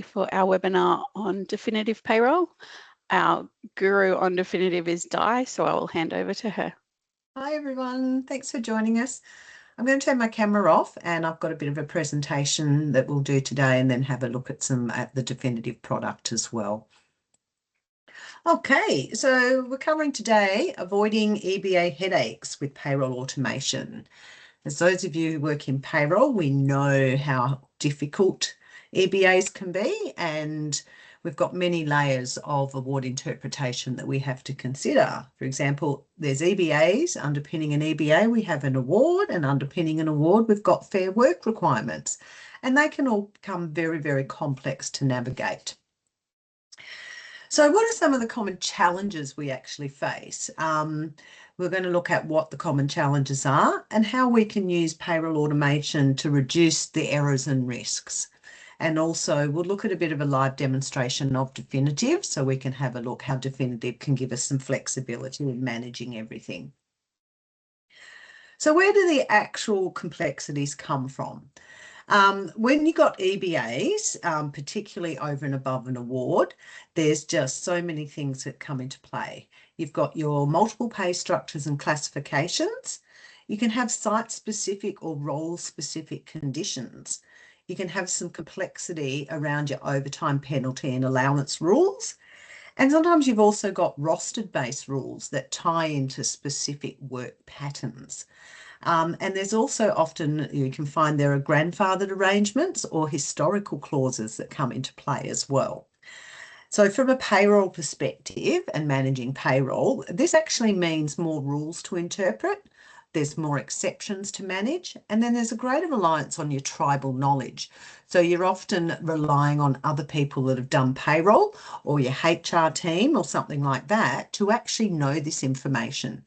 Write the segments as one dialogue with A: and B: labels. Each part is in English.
A: today for our webinar on Definitiv Payroll. Our guru on Definitiv is Di, so I will hand over to her.
B: Hi everyone, thanks for joining us. I'm going to turn my camera off and I've got a bit of a presentation that we'll do today and then have a look at the Definitiv product as well. Okay, so we're covering today avoiding EBA headaches with payroll automation. As those of you who work in payroll, we know how difficult EBAs can be, and we've got many layers of award interpretation that we have to consider. For example, there's EBAs. Underpinning an EBA, we have an award, and underpinning an award, we've got fair work requirements, and they can all become very, very complex to navigate. So what are some of the common challenges we actually face? We're going to look at what the common challenges are and how we can use payroll automation to reduce the errors and risks. And also we'll look at a bit of a live demonstration of Definitiv so we can have a look how Definitiv can give us some flexibility in managing everything. So where do the actual complexities come from? When you've got EBAs, particularly over and above an award, there's just so many things that come into play. You've got your multiple pay structures and classifications. You can have site-specific or role-specific conditions. You can have some complexity around your overtime penalty and allowance rules. And sometimes you've also got rostered-based rules that tie into specific work patterns. And there's also often, you can find there are grandfathered arrangements or historical clauses that come into play as well. So from a payroll perspective and managing payroll, this actually means more rules to interpret, there's more exceptions to manage, and then there's a greater reliance on your tribal knowledge. So you're often relying on other people that have done payroll or your HR team or something like that to actually know this information.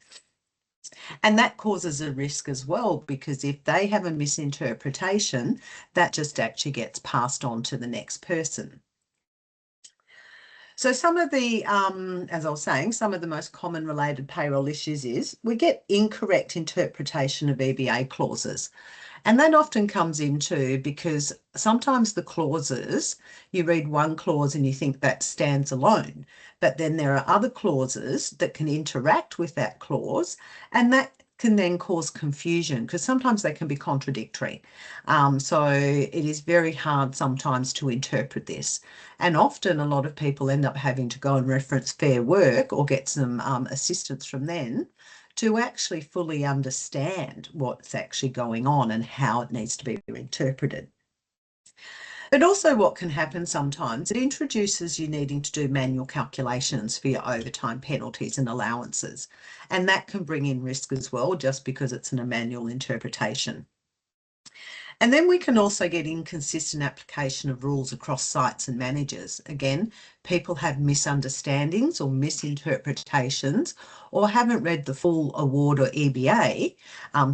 B: And that causes a risk as well, because if they have a misinterpretation, that just actually gets passed on to the next person. So some of the, as I was saying, some of the most common related payroll issues is we get incorrect interpretation of EBA clauses. And that often comes into because sometimes the clauses, you read one clause and you think that stands alone, but then there are other clauses that can interact with that clause, and that can then cause confusion because sometimes they can be contradictory. So it is very hard sometimes to interpret this. And often a lot of people end up having to go and reference Fair Work or get some assistance from them to actually fully understand what's actually going on and how it needs to be interpreted. But also what can happen sometimes, it introduces you needing to do manual calculations for your overtime penalties and allowances. And that can bring in risk as well, just because it's a manual interpretation. And then we can also get inconsistent application of rules across sites and managers. Again, people have misunderstandings or misinterpretations or haven't read the full award or EBA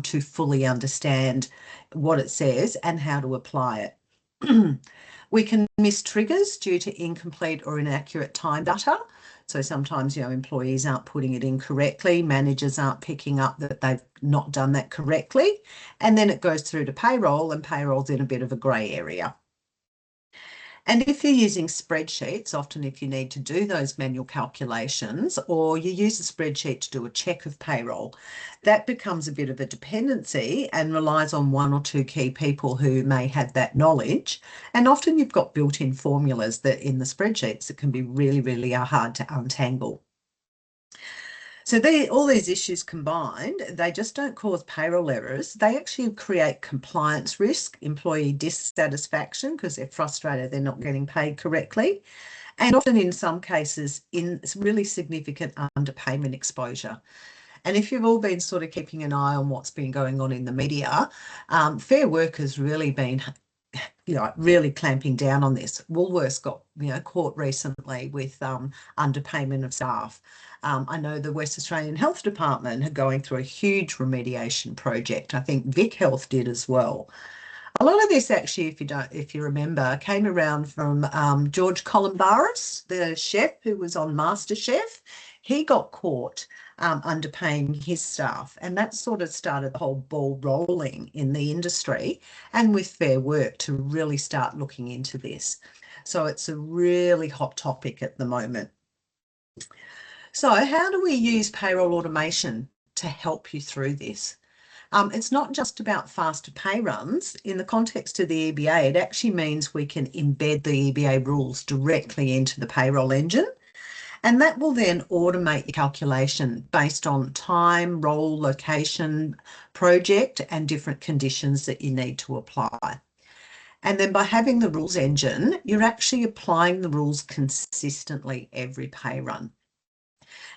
B: to fully understand what it says and how to apply it. We can miss triggers due to incomplete or inaccurate time data. So sometimes, employees aren't putting it in correctly, managers aren't picking up that they've not done that correctly, and then it goes through to payroll, and payroll's in a bit of a grey area. And if you're using spreadsheets, often if you need to do those manual calculations or you use a spreadsheet to do a check of payroll, that becomes a bit of a dependency and relies on one or two key people who may have that knowledge. And often you've got built-in formulas that in the spreadsheets that can be really, really hard to untangle. So all these issues combined, they just don't cause payroll errors. They actually create compliance risk, employee dissatisfaction because they're frustrated they're not getting paid correctly, and often in some cases in really significant underpayment exposure. And if you've all been sort of keeping an eye on what's been going on in the media, Fair Work has really been really clamping down on this. Woolworths got, caught recently with underpayment of staff. I know the West Australian Health Department are going through a huge remediation project. I think Vic Health did as well. A lot of this actually, if you remember, came around from George Columbaris, the chef who was on MasterChef. He got caught underpaying his staff. And that sort of started the whole ball rolling in the industry and with Fair Work to really start looking into this. So it's a really hot topic at the moment. So how do we use payroll automation to help you through this? It's not just about faster pay runs. In the context of the EBA, it actually means we can embed the EBA rules directly into the payroll engine. And that will then automate the calculation based on time, role, location, project, and different conditions that you need to apply. And then by having the rules engine, you're actually applying the rules consistently every pay run.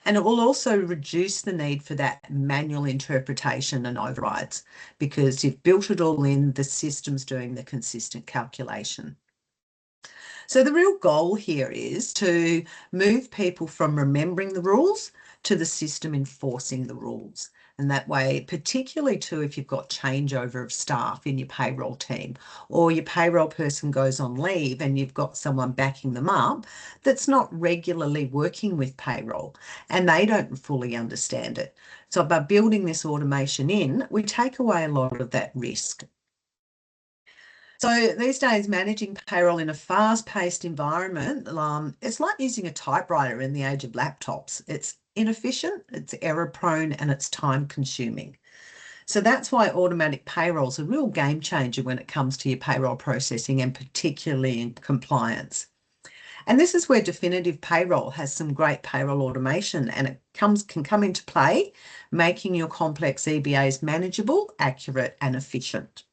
B: And it will also reduce the need for that manual interpretation and overrides because you've built it all in, the system's doing the consistent calculation. So the real goal here is to move people from remembering the rules to the system enforcing the rules. And that way, particularly too, if you've got changeover of staff in your payroll team or your payroll person goes on leave and you've got someone backing them up that's not regularly working with payroll and they don't fully understand it. So by building this automation in, we take away a lot of that risk. So these days, managing payroll in a fast-paced environment, it's like using a typewriter in the age of laptops. It's inefficient, it's error-prone, and it's time-consuming. So that's why automatic payroll is a real game changer when it comes to your payroll processing and particularly in compliance. And this is where Definitiv Payroll has some great payroll automation and it can come into play, making your complex EBAs manageable, accurate, and efficient.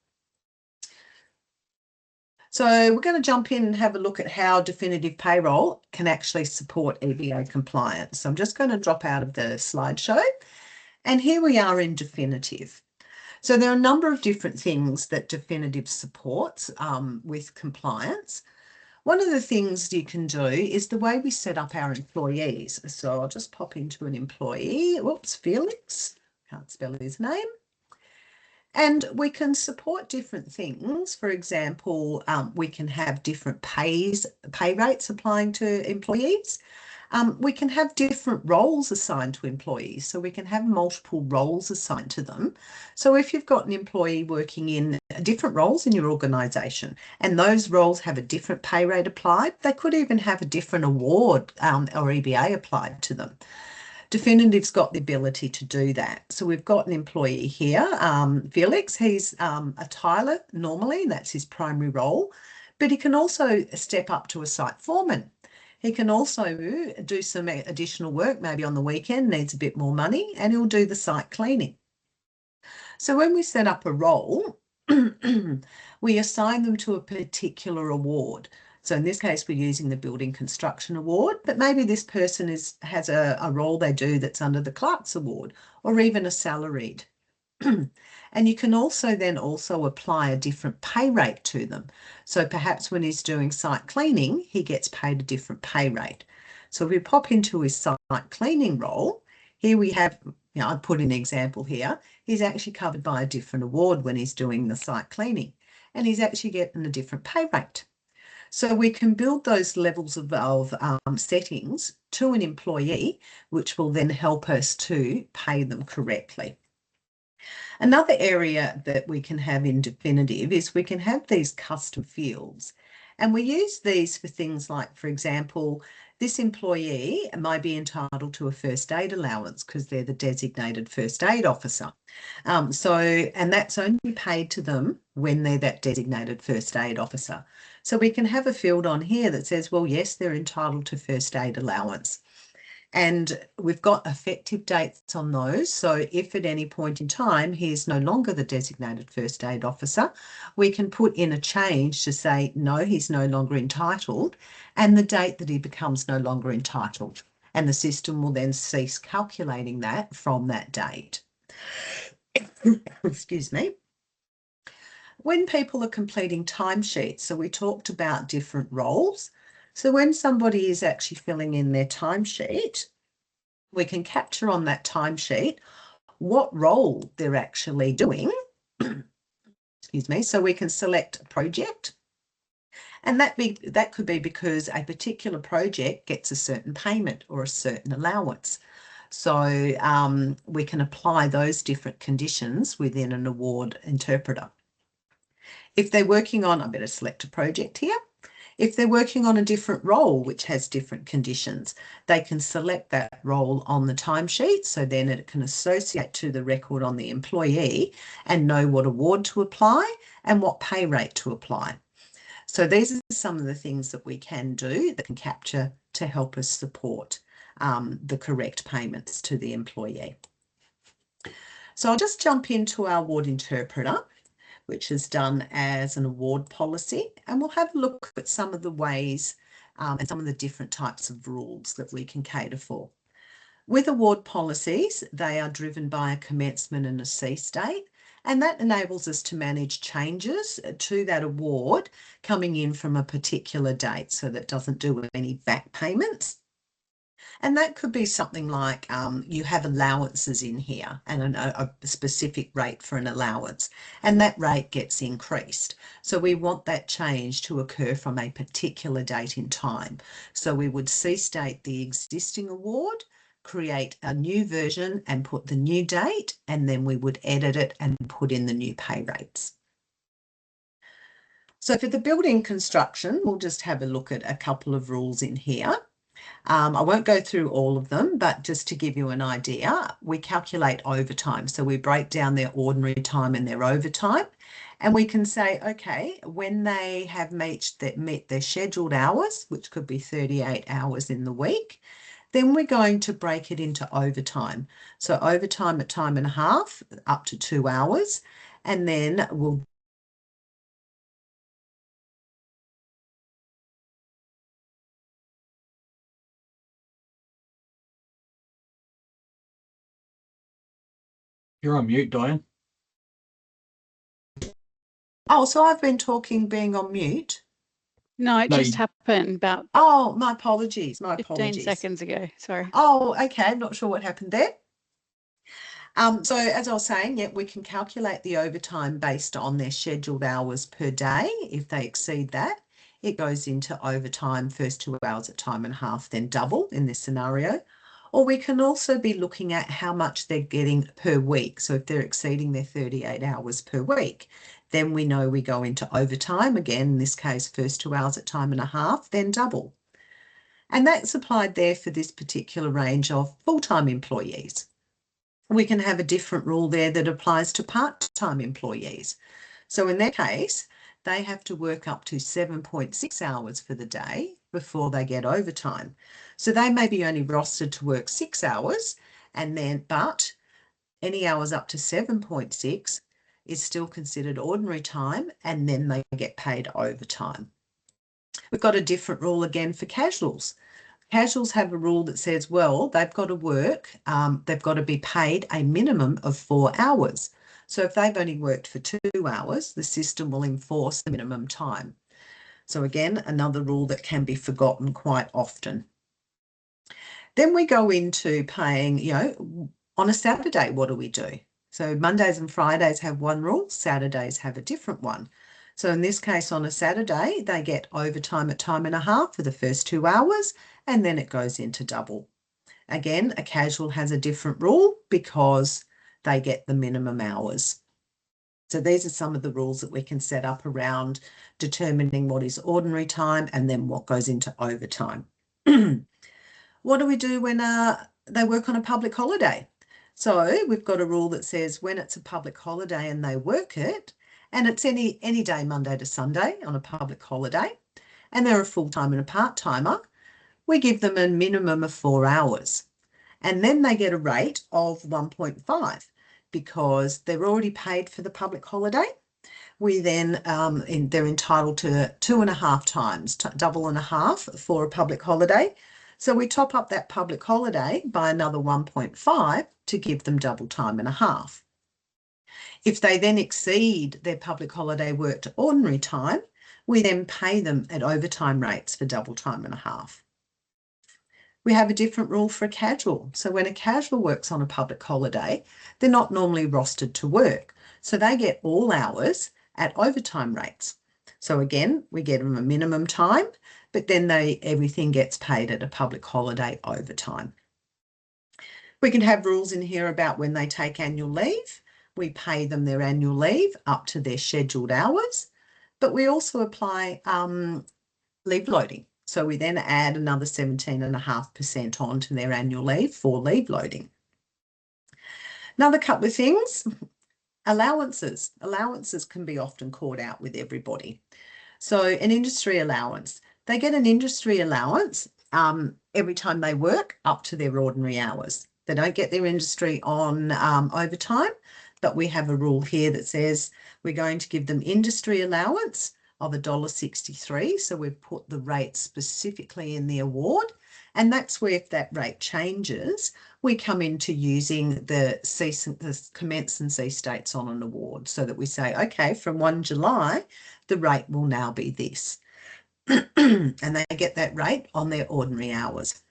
B: So we're going to jump in and have a look at how Definitiv Payroll can actually support EBA compliance. So I'm just going to drop out of the slideshow. And here we are in Definitiv. So there are a number of different things that Definitiv supports with compliance. One of the things you can do is the way we set up our employees. So I'll just pop into an employee. Whoops, Felix. Can't spell his name. And we can support different things. For example, we can have different pay rates applying to employees. We can have different roles assigned to employees. So we can have multiple roles assigned to them. So if you've got an employee working in different roles in your organisation and those roles have a different pay rate applied, they could even have a different award or EBA applied to them. Definitiv's got the ability to do that. So we've got an employee here, Felix. He's a tiler normally, that's his primary role, but he can also step up to a site foreman. He can also do some additional work, maybe on the weekend, needs a bit more money, and he'll do the site cleaning. So when we set up a role, we assign them to a particular award. So in this case, we're using the Building Construction Award, but maybe this person has a role they do that's under the Clerks Award or even a salaried. And you can also then apply a different pay rate to them. So perhaps when he's doing site cleaning, he gets paid a different pay rate. So if we pop into his site cleaning role, here we have, I'd put an example here. He's actually covered by a different award when he's doing the site cleaning, and he's actually getting a different pay rate. So we can build those levels of settings to an employee, which will then help us to pay them correctly. Another area that we can have in Definitiv is we can have these custom fields. And we use these for things like, for example, this employee might be entitled to a first aid allowance because they're the designated first aid officer. And that's only paid to them when they're that designated first aid officer. So we can have a field on here that says, well, yes, they're entitled to first aid allowance. And we've got effective dates on those. So if at any point in time he is no longer the designated first aid officer, we can put in a change to say, no, he's no longer entitled, and the date that he becomes no longer entitled. And the system will then cease calculating that from that date. Excuse me. When people are completing timesheets, so we talked about different roles. So when somebody is actually filling in their timesheet, we can capture on that timesheet what role they're actually doing. Excuse me. So we can select a project, and that could be because a particular project gets a certain payment or a certain allowance. So we can apply those different conditions within an award interpreter. If they're working on, I better select a project here. If they're working on a different role, which has different conditions, they can select that role on the timesheet. So then it can associate to the record on the employee and know what award to apply and what pay rate to apply. So these are some of the things that we can do that can capture to help us support the correct payments to the employee. So I'll just jump into our award interpreter, which is done as an award policy, and we'll have a look at some of the ways and some of the different types of rules that we can cater for. With award policies, they are driven by a commencement and a cease date, and that enables us to manage changes to that award coming in from a particular date, so that doesn't do any back payments. And that could be something like you have allowances in here and a specific rate for an allowance, and that rate gets increased. So we want that change to occur from a particular date in time. So we would cease date the existing award, create a new version and put the new date, and then we would edit it and put in the new pay rates. So for the building construction, we'll just have a look at a couple of rules in here. I won't go through all of them, but just to give you an idea, we calculate overtime. So we break down their ordinary time and their overtime, and we can say, okay, when they have met their scheduled hours, which could be 38 hours in the week, then we're going to break it into overtime. So overtime at time and a half, up to 2 hours, and then we'll
C: You're on mute, Diane.
B: Oh, so I've been talking being on mute?
A: No, it just happened about
B: Oh, my apologies. My
A: 15
B: apologies.
A: seconds ago. Sorry.
B: Oh, okay. I'm not sure what happened there. So as I was saying, yeah, we can calculate the overtime based on their scheduled hours per day. If they exceed that, it goes into overtime, first 2 hours at time and a half, then double in this scenario. Or we can also be looking at how much they're getting per week. So if they're exceeding their 38 hours per week, then we know we go into overtime. Again, in this case, first 2 hours at time and a half, then double. And that's applied there for this particular range of full-time employees. We can have a different rule there that applies to part-time employees. So in their case, they have to work up to 7.6 hours for the day before they get overtime. So they may be only rostered to work 6 hours, but any hours up to 7.6 is still considered ordinary time, and then they get paid overtime. We've got a different rule again for casuals. Casuals have a rule that says, well, they've got to work, they've got to be paid a minimum of 4 hours. So if they've only worked for 2 hours, the system will enforce the minimum time. So again, another rule that can be forgotten quite often. Then we go into paying, on a Saturday, what do we do? So Mondays and Fridays have one rule, Saturdays have a different one. So in this case, on a Saturday, they get overtime at time and a half for the first 2 hours, and then it goes into double. Again, a casual has a different rule because they get the minimum hours. So these are some of the rules that we can set up around determining what is ordinary time and then what goes into overtime. What do we do when they work on a public holiday? So we've got a rule that says when it's a public holiday and they work it, and it's any day, Monday to Sunday on a public holiday, and they're a full-time and a part-timer, we give them a minimum of 4 hours. And then they get a rate of 1.5 because they're already paid for the public holiday. We then, they're entitled to 2.5 times, double and a half for a public holiday. So we top up that public holiday by another 1.5 to give them double time and a half. If they then exceed their public holiday work to ordinary time, we then pay them at overtime rates for double time and a half. We have a different rule for a casual. So when a casual works on a public holiday, they're not normally rostered to work. So they get all hours at overtime rates. So again, we get them a minimum time, but then everything gets paid at a public holiday overtime. We can have rules in here about when they take annual leave. We pay them their annual leave up to their scheduled hours, but we also apply leave loading. So we then add another 17.5% on to their annual leave for leave loading. Another couple of things, allowances. Allowances can be often caught out with everybody. So an industry allowance, they get an industry allowance every time they work up to their ordinary hours. They don't get their industry on overtime, but we have a rule here that says we're going to give them industry allowance of $1.63. So we've put the rate specifically in the award. And that's where if that rate changes, we come into using the commence and cease dates on an award so that we say, okay, from 1 July, the rate will now be this. And they get that rate on their ordinary hours.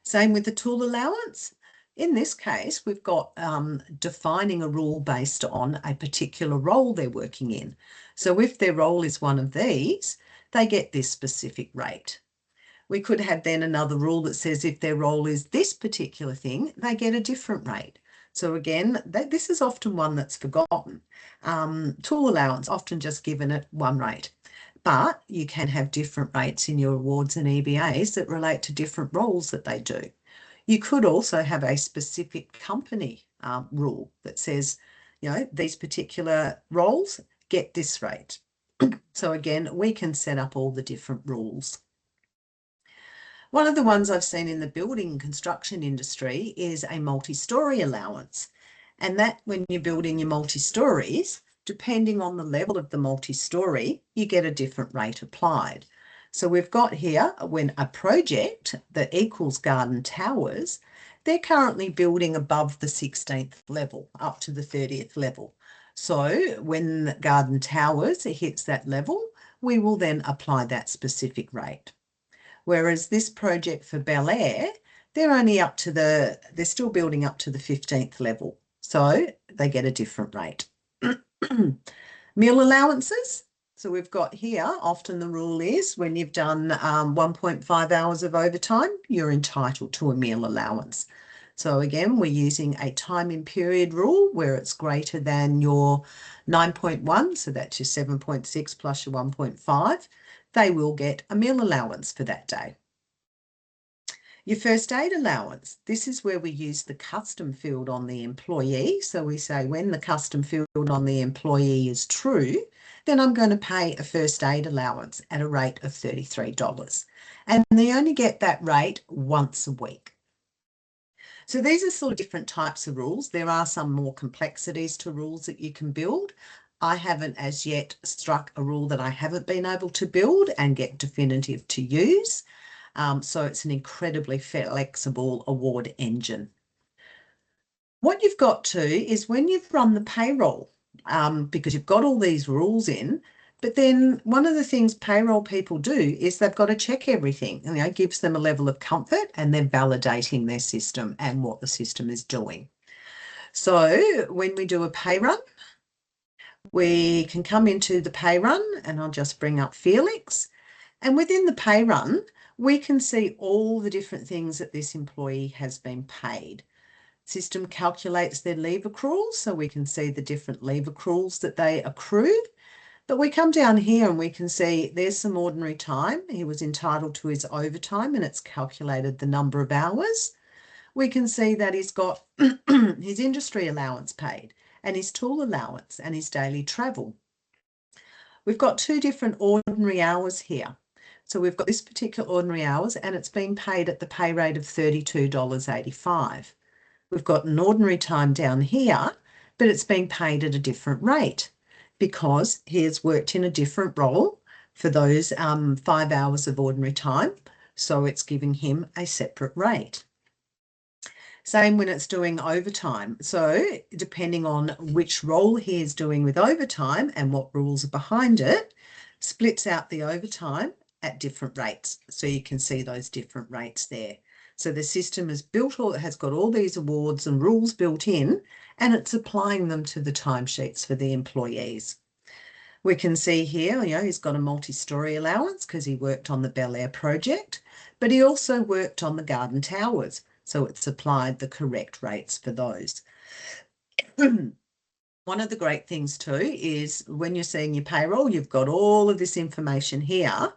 B: Same with the tool allowance. In this case, we've got defining a rule based on a particular role they're working in. So if their role is one of these, they get this specific rate. We could have then another rule that says if their role is this particular thing, they get a different rate. So again, this is often one that's forgotten. Tool allowance, often just given at one rate. But you can have different rates in your awards and EBAs that relate to different roles that they do. You could also have a specific company rule that says, you know, these particular roles get this rate. So again, we can set up all the different rules. One of the ones I've seen in the building and construction industry is a multi-story allowance. And that when you're building your multi-stories, depending on the level of the multi-story, you get a different rate applied. So we've got here, when a project that equals garden towers, they're currently building above the 16th level, up to the 30th level. So when garden towers hits that level, we will then apply that specific rate. Whereas this project for Bel Air, they're still building up to the 15th level. So they get a different rate. Meal allowances. So we've got here, often the rule is when you've done 1.5 hours of overtime, you're entitled to a meal allowance. So again, we're using a time in period rule where it's greater than your 9.1, so that's your 7.6 plus your 1.5. They will get a meal allowance for that day. Your first aid allowance, this is where we use the custom field on the employee. So we say when the custom field on the employee is true, then I'm going to pay a first aid allowance at a rate of $33. And they only get that rate once a week. So these are sort of different types of rules. There are some more complexities to rules that you can build. I haven't as yet struck a rule that I haven't been able to build and get Definitiv to use. So it's an incredibly flexible award engine. What you've got to is when you've run the payroll, because you've got all these rules in, but then one of the things payroll people do is they've got to check everything, and it gives them a level of comfort, and they're validating their system and what the system is doing. So when we do a pay run, we can come into the pay run, and I'll just bring up Felix. And within the pay run, we can see all the different things that this employee has been paid. System calculates their leave accruals, so we can see the different leave accruals that they accrued. But we come down here and we can see there's some ordinary time. He was entitled to his overtime and it's calculated the number of hours. We can see that he's got his industry allowance paid and his tool allowance and his daily travel. We've got two different ordinary hours here. So we've got this particular ordinary hours and it's been paid at the pay rate of $32.85. We've got an ordinary time down here, but it's been paid at a different rate because he has worked in a different role for those 5 hours of ordinary time. So it's giving him a separate rate. Same when it's doing overtime. So depending on which role he is doing with overtime and what rules are behind it, splits out the overtime at different rates. So you can see those different rates there. So the system has got all these awards and rules built in, and it's applying them to the timesheets for the employees. We can see here, he's got a multi-story allowance because he worked on the Bel Air project, but he also worked on the garden towers. So it's applied the correct rates for those. One of the great things too is when you're seeing your payroll, you've got all of this information here.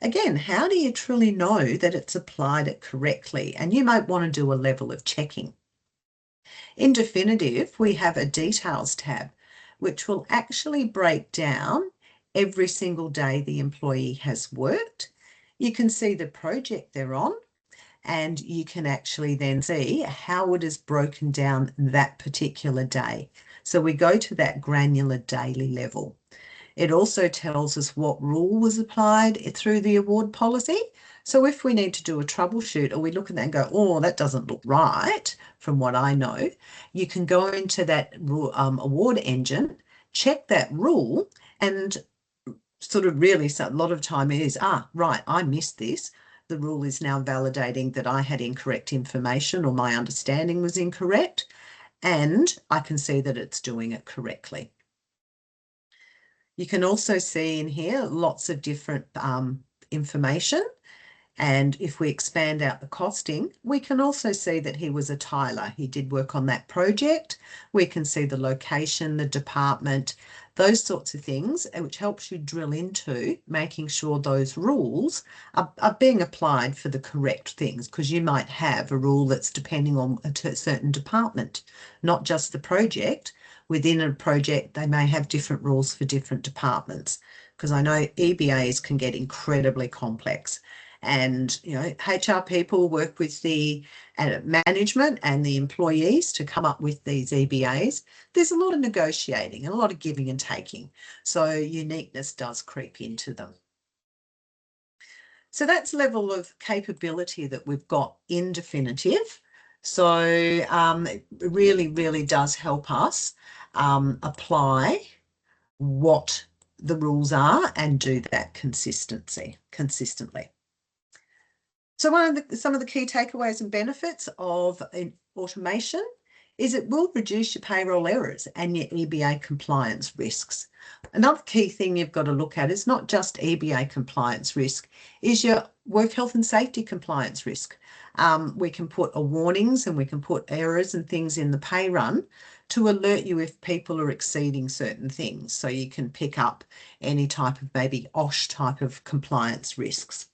B: Again, how do you truly know that it's applied it correctly? And you might want to do a level of checking. In Definitiv, we have a details tab, which will actually break down every single day the employee has worked. You can see the project they're on, and you can actually then see how it is broken down that particular day. So we go to that granular daily level. It also tells us what rule was applied through the award policy. So if we need to do a troubleshoot or we look at that and go, oh, that doesn't look right from what I know, you can go into that award engine, check that rule, and sort of really, so a lot of time it is, right, I missed this. The rule is now validating that I had incorrect information or my understanding was incorrect, and I can see that it's doing it correctly. You can also see in here lots of different information. And if we expand out the costing, we can also see that he was a tiler. He did work on that project. We can see the location, the department, those sorts of things, which helps you drill into making sure those rules are being applied for the correct things, because you might have a rule that's depending on a certain department, not just the project. Within a project, they may have different rules for different departments, because I know EBAs can get incredibly complex. And, you know, HR people work with the management and the employees to come up with these EBAs. There's a lot of negotiating and a lot of giving and taking. So uniqueness does creep into them. So that's level of capability that we've got in Definitiv. So it really, really does help us apply what the rules are and do that consistently. So some of the key takeaways and benefits of automation is it will reduce your payroll errors and your EBA compliance risks. Another key thing you've got to look at is not just EBA compliance risk, is your work health and safety compliance risk. We can put warnings and we can put errors and things in the pay run to alert you if people are exceeding certain things. So you can pick up any type of maybe OSH type of compliance risks.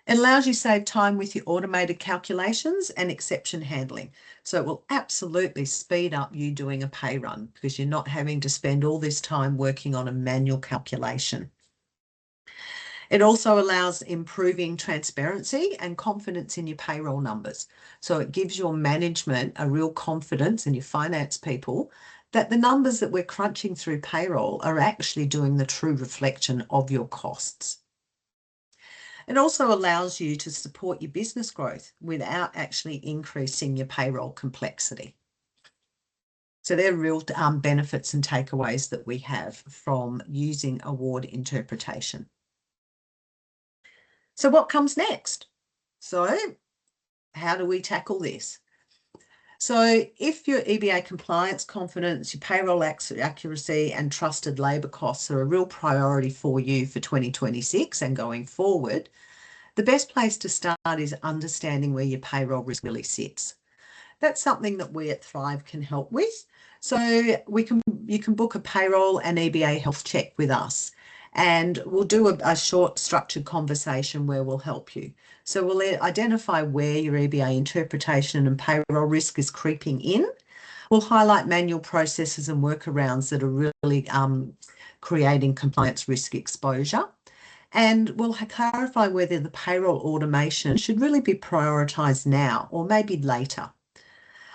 B: It allows you to save time with your automated calculations and exception handling. So it will absolutely speed up you doing a pay run because you're not having to spend all this time working on a manual calculation. It also allows improving transparency and confidence in your payroll numbers. So it gives your management a real confidence and your finance people that the numbers that we're crunching through payroll are actually doing the true reflection of your costs. It also allows you to support your business growth without actually increasing your payroll complexity. So they're real benefits and takeaways that we have from using award interpretation. So what comes next? So how do we tackle this? So if your EBA compliance confidence, your payroll accuracy and trusted labour costs are a real priority for you for 2026 and going forward, the best place to start is understanding where your payroll risk really sits. That's something that we at Thrive can help with. So you can book a payroll and EBA health check with us, and we'll do a short structured conversation where we'll help you. So we'll identify where your EBA interpretation and payroll risk is creeping in. We'll highlight manual processes and workarounds that are really creating compliance risk exposure. And we'll clarify whether the payroll automation should really be prioritised now or maybe later.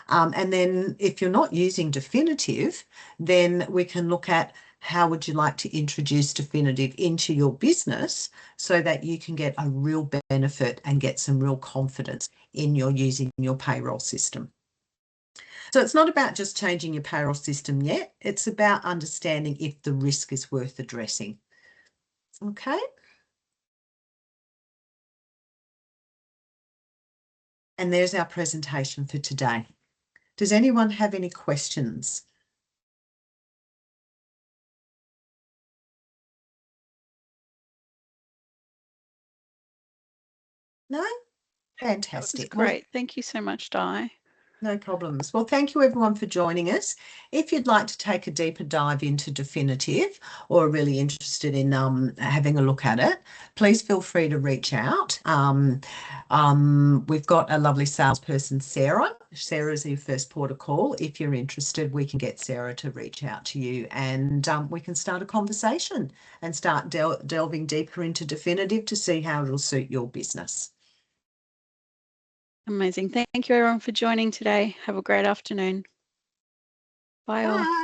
B: And then if you're not using Definitiv, then we can look at how would you like to introduce Definitiv into your business so that you can get a real benefit and get some real confidence in your using your payroll system. So it's not about just changing your payroll system yet. It's about understanding if the risk is worth addressing. Okay. And there's our presentation for today. Does anyone have any questions? No? Fantastic.
A: That was great. Thank you so much, Di.
B: No problems. Well, thank you everyone for joining us. If you'd like to take a deeper dive into Definitiv or are really interested in having a look at it, please feel free to reach out. We've got a lovely salesperson, Sarah. Sarah's your first port of call. If you're interested, we can get Sarah to reach out to you and we can start a conversation and start delving deeper into Definitiv to see how it'll suit your business.
A: Amazing. Thank you everyone for joining today. Have a great afternoon. Bye all.
B: Bye.